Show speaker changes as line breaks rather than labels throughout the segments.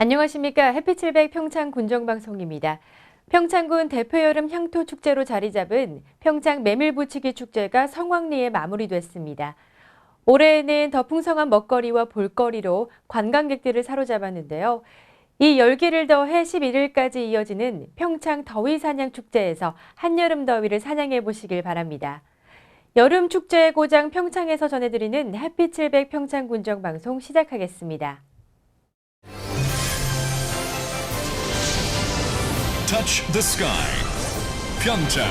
안녕하십니까. 해피700 평창 군정방송입니다. 평창군 대표 여름 향토 축제로 자리 잡은 평창 메밀부치기 축제가 성황리에 마무리됐습니다. 올해에는 더 풍성한 먹거리와 볼거리로 관광객들을 사로잡았는데요. 이 열기를 더해 11일까지 이어지는 평창 더위사냥 축제에서 한여름 더위를 사냥해 보시길 바랍니다. 여름 축제의 고장 평창에서 전해드리는 해피700 평창 군정방송 시작하겠습니다.
Touch the sky. 평창.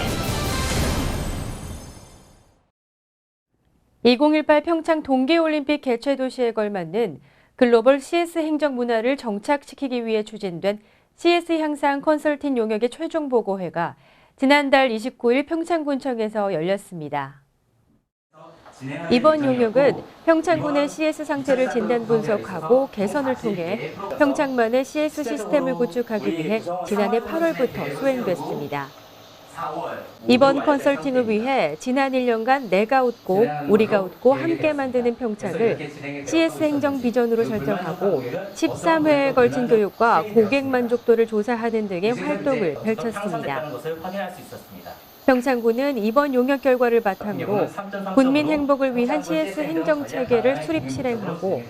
2018 평창 동계올림픽 개최 도시에 걸맞는 글로벌 CS 행정 문화를 정착시키기 위해 추진된 CS 향상 컨설팅 용역의 최종 보고회가 지난달 29일 평창군청에서 열렸습니다. 이번 용역은 평창군의 CS 상태를 진단 분석하고 개선을 통해 평창만의 CS 시스템을 구축하기 위해 지난해 8월부터 수행됐습니다. 이번 컨설팅을 위해 지난 1년간 내가 웃고 우리가 웃고 함께 만드는 평창을 CS 행정 비전으로 설정하고 13회에 걸친 교육과 고객 만족도를 조사하는 등의 활동을 펼쳤습니다. 평창군은 이번 용역 결과를 바탕으로 국민 행복을 위한 CS 행정체계를 수립 실행하고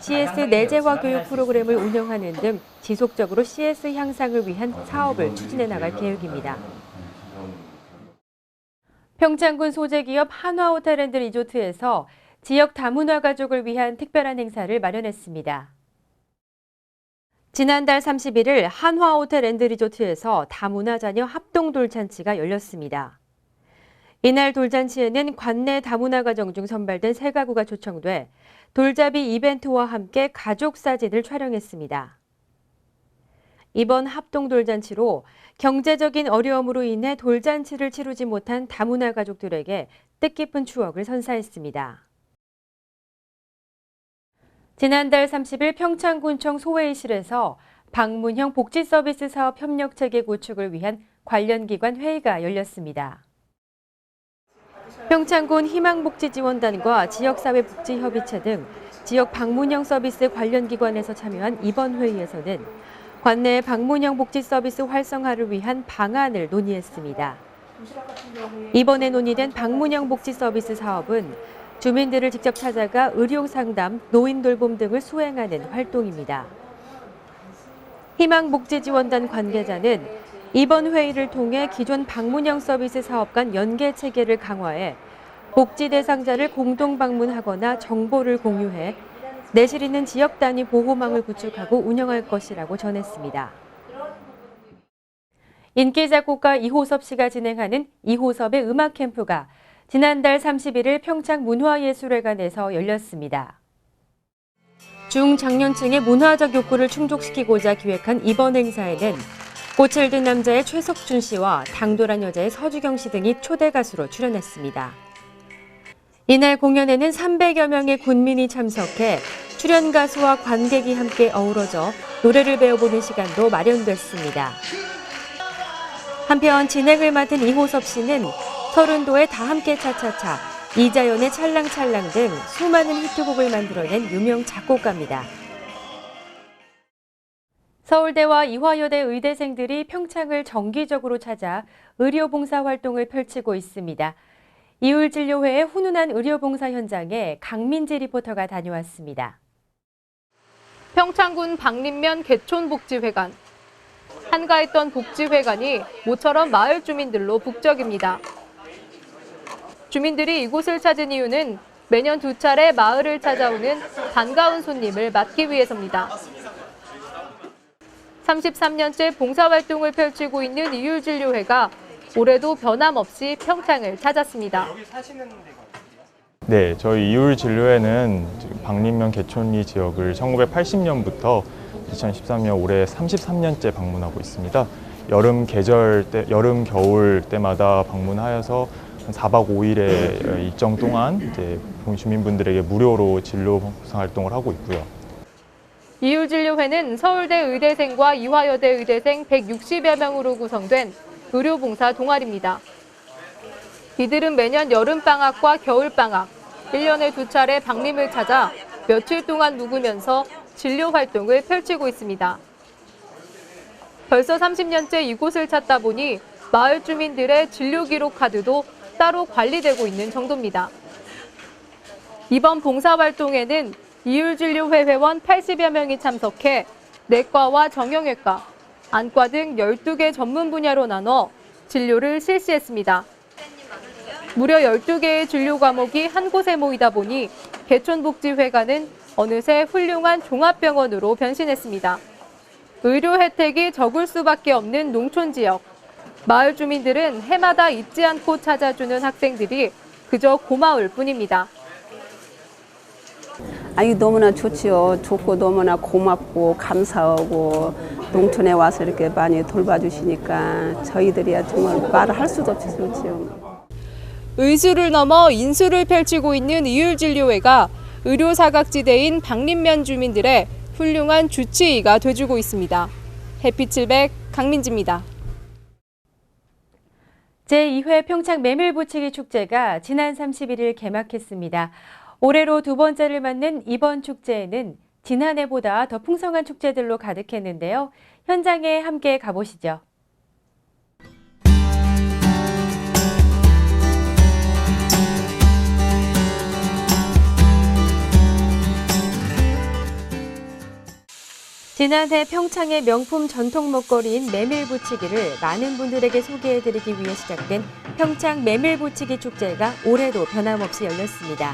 CS 내재화 교육 프로그램을 운영하는 등 지속적으로 CS 향상을 위한 사업을 추진해 나갈 계획입니다. 평창군 소재기업 한화호텔앤리조트에서 지역 다문화 가족을 위한 특별한 행사를 마련했습니다. 지난달 31일 한화호텔앤리조트에서 다문화 자녀 합동 돌잔치가 열렸습니다. 이날 돌잔치에는 관내 다문화 가정 중 선발된 3가구가 초청돼 돌잡이 이벤트와 함께 가족 사진을 촬영했습니다. 이번 합동 돌잔치로 경제적인 어려움으로 인해 돌잔치를 치르지 못한 다문화 가족들에게 뜻깊은 추억을 선사했습니다. 지난달 30일 평창군청 소회의실에서 방문형 복지서비스 사업 협력체계 구축을 위한 관련 기관 회의가 열렸습니다. 평창군 희망복지지원단과 지역사회복지협의체 등 지역 방문형 서비스 관련 기관에서 참여한 이번 회의에서는 관내 방문형 복지 서비스 활성화를 위한 방안을 논의했습니다. 이번에 논의된 방문형 복지 서비스 사업은 주민들을 직접 찾아가 의료 상담, 노인 돌봄 등을 수행하는 활동입니다. 희망복지지원단 관계자는 이번 회의를 통해 기존 방문형 서비스 사업 간 연계 체계를 강화해 복지 대상자를 공동 방문하거나 정보를 공유해 내실 있는 지역 단위 보호망을 구축하고 운영할 것이라고 전했습니다. 인기 작곡가 이호섭 씨가 진행하는 이호섭의 음악 캠프가 지난달 31일 평창문화예술회관에서 열렸습니다. 중장년층의 문화적 욕구를 충족시키고자 기획한 이번 행사에는 꽃을 든 남자의 최석준 씨와 당돌한 여자의 서주경 씨 등이 초대 가수로 출연했습니다. 이날 공연에는 300여 명의 군민이 참석해 출연 가수와 관객이 함께 어우러져 노래를 배워보는 시간도 마련됐습니다. 한편 진행을 맡은 이호섭 씨는 서른도의 다함께 차차차, 이자연의 찰랑찰랑 등 수많은 히트곡을 만들어낸 유명 작곡가입니다. 서울대와 이화여대 의대생들이 평창을 정기적으로 찾아 의료봉사 활동을 펼치고 있습니다. 이율진료회의 훈훈한 의료봉사 현장에 강민지 리포터가 다녀왔습니다.
평창군 박림면 개촌복지회관. 한가했던 복지회관이 모처럼 마을 주민들로 북적입니다. 주민들이 이곳을 찾은 이유는 매년 2차례 마을을 찾아오는 반가운 손님을 맞기 위해서입니다. 33년째 봉사활동을 펼치고 있는 이율진료회가 올해도 변함없이 평창을 찾았습니다.
네, 저희 이율진료회는 박림면 개촌리 지역을 1980년부터 2013년 올해 33년째 방문하고 있습니다. 여름, 겨울 때마다 방문하여서 한 4박 5일의 일정 동안 이제 주민분들에게 무료로 진료 봉사 활동을 하고 있고요.
이율진료회는 서울대 의대생과 이화여대 의대생 160여 명으로 구성된 의료봉사 동아리입니다. 이들은 매년 여름방학과 겨울방학, 1년에 2차례 박림을 찾아 며칠 동안 묵으면서 진료 활동을 펼치고 있습니다. 벌써 30년째 이곳을 찾다 보니 마을 주민들의 진료 기록 카드도 따로 관리되고 있는 정도입니다. 이번 봉사활동에는 이율진료회 회원 80여 명이 참석해 내과와 정형외과, 안과 등 12개 전문 분야로 나눠 진료를 실시했습니다. 무려 12개의 진료 과목이 한 곳에 모이다 보니 개촌복지회관은 어느새 훌륭한 종합병원으로 변신했습니다. 의료 혜택이 적을 수밖에 없는 농촌 지역. 마을 주민들은 해마다 잊지 않고 찾아주는 학생들이 그저 고마울 뿐입니다.
아유, 너무나 좋지요. 좋고 너무나 고맙고 감사하고 농촌에 와서 이렇게 많이 돌봐주시니까 저희들이야 정말 말을 할 수도 없이 좋지요.
의수를 넘어 인수를 펼치고 있는 이율진료회가 의료 사각지대인 박림면 주민들의 훌륭한 주치의가 돼주고 있습니다. 햇빛700 강민지입니다.
제2회 평창 메밀부치기 축제가 지난 31일 개막했습니다. 올해로 두 번째를 맞는 이번 축제에는 지난해보다 더 풍성한 축제들로 가득했는데요. 현장에 함께 가보시죠. 지난해 평창의 명품 전통 먹거리인 메밀부치기를 많은 분들에게 소개해드리기 위해 시작된 평창 메밀부치기 축제가 올해도 변함없이 열렸습니다.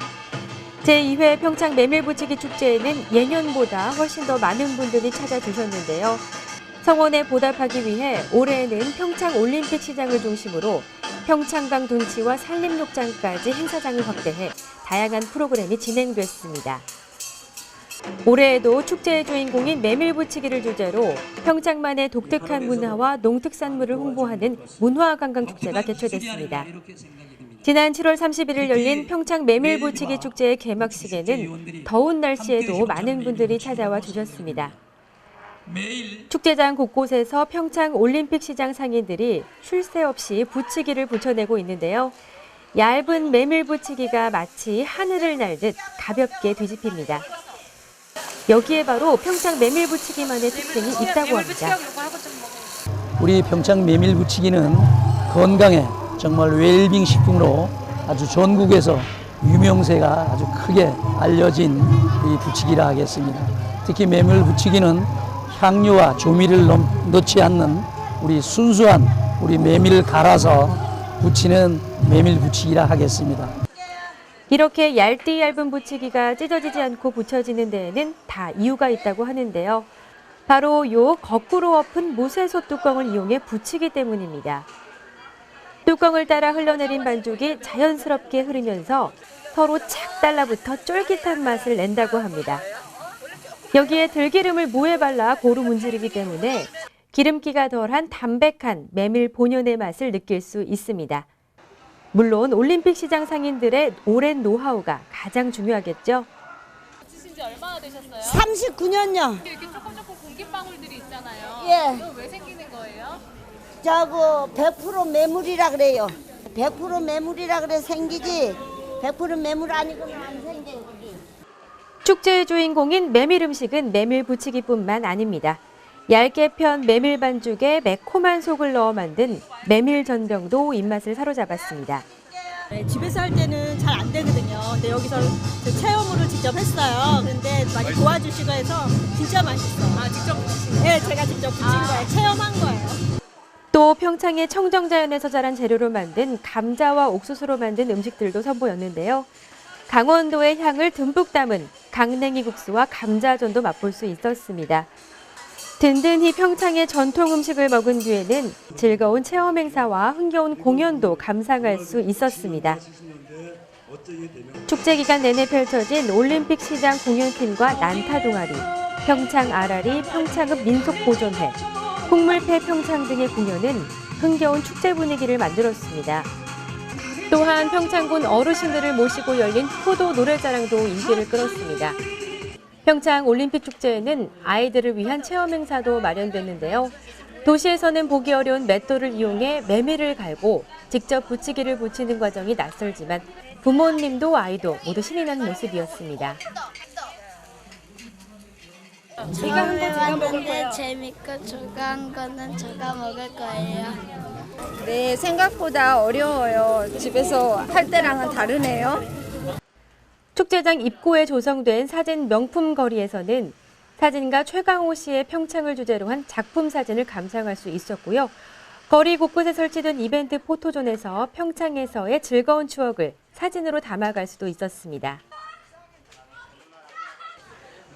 제2회 평창 메밀부치기 축제에는 예년보다 훨씬 더 많은 분들이 찾아주셨는데요. 성원에 보답하기 위해 올해에는 평창 올림픽 시장을 중심으로 평창강 둔치와 산림욕장까지 행사장을 확대해 다양한 프로그램이 진행됐습니다. 올해에도 축제의 주인공인 메밀부치기를 주제로 평창만의 독특한 문화와 농특산물을 홍보하는 문화관광축제가 개최됐습니다. 지난 7월 31일 열린 평창 메밀부치기 축제의 개막식에는 더운 날씨에도 많은 분들이 찾아와 주셨습니다. 축제장 곳곳에서 평창 올림픽 시장 상인들이 쉴 새 없이 부치기를 붙여내고 있는데요. 얇은 메밀부치기가 마치 하늘을 날듯 가볍게 뒤집힙니다. 여기에 바로 평창 메밀부치기만의 특징이 있다고 합니다.
우리 평창 메밀부치기는 건강에 정말 웰빙 식품으로 아주 전국에서 유명세가 아주 크게 알려진 이 부치기라 하겠습니다. 특히 메밀부치기는 향료와 조미를 넣지 않는 우리 순수한 우리 메밀을 갈아서 부치는 메밀부치기라 하겠습니다.
이렇게 얇디 얇은 부치기가 찢어지지 않고 붙여지는 데에는 다 이유가 있다고 하는데요. 바로 요 거꾸로 엎은 무쇠솥 뚜껑을 이용해 부치기 때문입니다. 뚜껑을 따라 흘러내린 반죽이 자연스럽게 흐르면서 서로 착 달라붙어 쫄깃한 맛을 낸다고 합니다. 여기에 들기름을 무에 발라 고루 문지르기 때문에 기름기가 덜한 담백한 메밀 본연의 맛을 느낄 수 있습니다. 물론 올림픽 시장 상인들의 오랜 노하우가 가장 중요하겠죠.
쓰신 지 얼마나 되셨어요?
39년요.
이렇게 조금 공기방울들이 있잖아요.
예.
이거 왜 생기는 거예요?
저거 100% 매물이라 그래요. 100% 매물이라 그래 생기지. 100% 매물 아니고는 안 생겨요.
축제의 주인공인 메밀 음식은 메밀 부치기뿐만 아닙니다. 얇게 편 메밀 반죽에 매콤한 속을 넣어 만든 메밀 전병도 입맛을 사로잡았습니다.
네, 집에서 할 때는 잘 안 되거든요. 근데 여기서 체험으로 직접 했어요. 근데 많이 도와주시고 해서 진짜 맛있어요.
아, 직접 부치신
네, 제가 직접 부친 거예요. 체험한 거예요.
또 평창의 청정자연에서 자란 재료로 만든 감자와 옥수수로 만든 음식들도 선보였는데요. 강원도의 향을 듬뿍 담은 강냉이 국수와 감자전도 맛볼 수 있었습니다. 든든히 평창의 전통 음식을 먹은 뒤에는 즐거운 체험 행사와 흥겨운 공연도 감상할 수 있었습니다. 축제 기간 내내 펼쳐진 올림픽 시장 공연팀과 난타 동아리, 평창 아라리, 평창읍 민속보존회, 풍물패 평창 등의 공연은 흥겨운 축제 분위기를 만들었습니다. 또한 평창군 어르신들을 모시고 열린 효도 노래자랑도 인기를 끌었습니다. 평창 올림픽 축제에는 아이들을 위한 체험 행사도 마련됐는데요. 도시에서는 보기 어려운 맷돌을 이용해 메밀을 갈고 직접 부치기를 붙이는 과정이 낯설지만 부모님도 아이도 모두 신이 난 모습이었습니다.
처음에 왔는데 재밌고 좋아한 거는 제가 먹을 거예요.
네, 생각보다 어려워요. 집에서 할 때랑은 다르네요.
축제장 입구에 조성된 사진 명품 거리에서는 사진가 최강호 씨의 평창을 주제로 한 작품 사진을 감상할 수 있었고요. 거리 곳곳에 설치된 이벤트 포토존에서 평창에서의 즐거운 추억을 사진으로 담아갈 수도 있었습니다.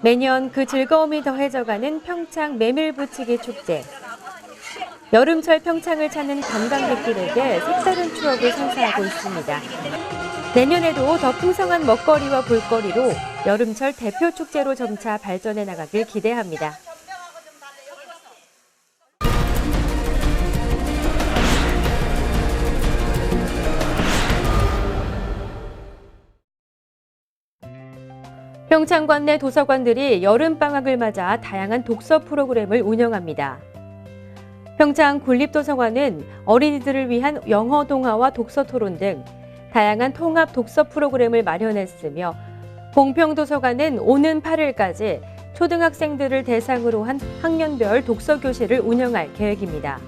매년 그 즐거움이 더해져가는 평창 메밀부치기 축제. 여름철 평창을 찾는 관광객들에게 색다른 추억을 선사하고 있습니다. 내년에도 더 풍성한 먹거리와 볼거리로 여름철 대표 축제로 점차 발전해 나가길 기대합니다. 평창 관내 도서관들이 여름방학을 맞아 다양한 독서 프로그램을 운영합니다. 평창 국립도서관은 어린이들을 위한 영어 동화와 독서 토론 등 다양한 통합 독서 프로그램을 마련했으며 공평도서관은 오는 8일까지 초등학생들을 대상으로 한 학년별 독서 교실을 운영할 계획입니다.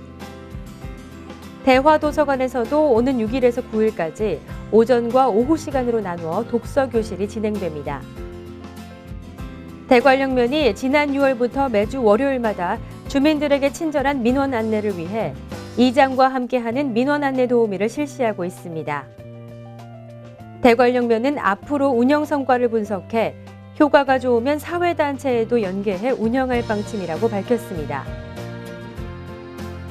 대화도서관에서도 오는 6일에서 9일까지 오전과 오후 시간으로 나누어 독서 교실이 진행됩니다. 대관령면이 지난 6월부터 매주 월요일마다 주민들에게 친절한 민원 안내를 위해 이장과 함께하는 민원 안내 도우미를 실시하고 있습니다. 대관령면은 앞으로 운영 성과를 분석해 효과가 좋으면 사회단체에도 연계해 운영할 방침이라고 밝혔습니다.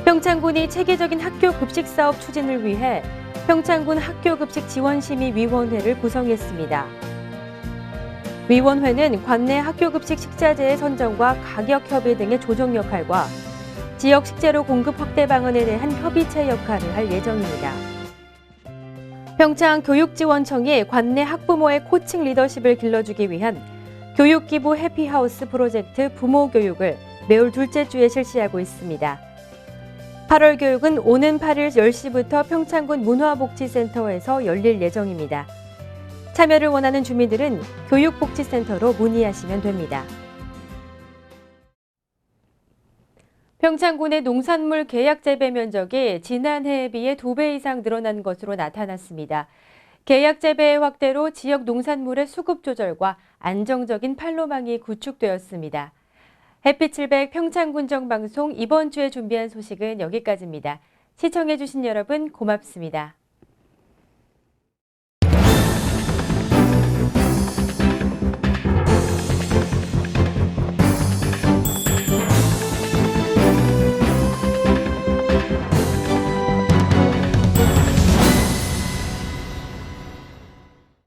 평창군이 체계적인 학교 급식 사업 추진을 위해 평창군 학교급식지원심의위원회를 구성했습니다. 위원회는 관내 학교급식 식자재의 선정과 가격 협의 등의 조정 역할과 지역 식재료 공급 확대 방안에 대한 협의체 역할을 할 예정입니다. 평창교육지원청이 관내 학부모의 코칭 리더십을 길러주기 위한 교육기부 해피하우스 프로젝트 부모 교육을 매월 둘째 주에 실시하고 있습니다. 8월 교육은 오는 8일 10시부터 평창군 문화복지센터에서 열릴 예정입니다. 참여를 원하는 주민들은 교육복지센터로 문의하시면 됩니다. 평창군의 농산물 계약 재배 면적이 지난해에 비해 2배 이상 늘어난 것으로 나타났습니다. 계약 재배의 확대로 지역 농산물의 수급 조절과 안정적인 판로망이 구축되었습니다. 햇빛700 평창군정방송 이번 주에 준비한 소식은 여기까지입니다. 시청해주신 여러분 고맙습니다.